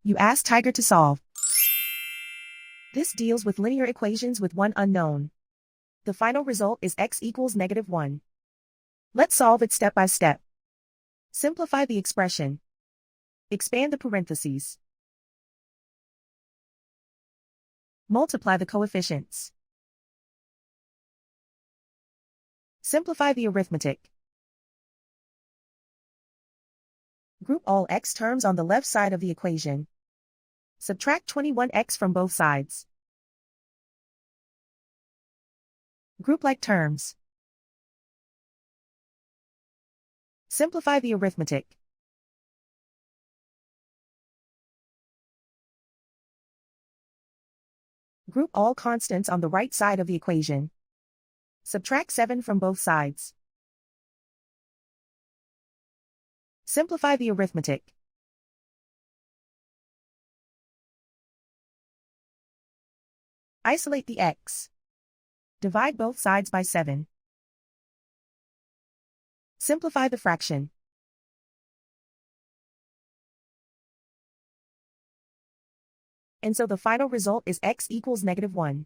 You ask Tiger to solve. This deals with linear equations with one unknown. The final result is x equals -1. Let's solve it step by step. Simplify the expression. Expand the parentheses. Multiply the coefficients. Simplify the arithmetic. Group all x terms on the left side of the equation. Subtract 21x from both sides. Group like terms. Simplify the arithmetic. Group all constants on the right side of the equation. Subtract 7 from both sides. Simplify the arithmetic. Isolate the x. Divide both sides by 7. Simplify the fraction. And so the final result is x equals -1.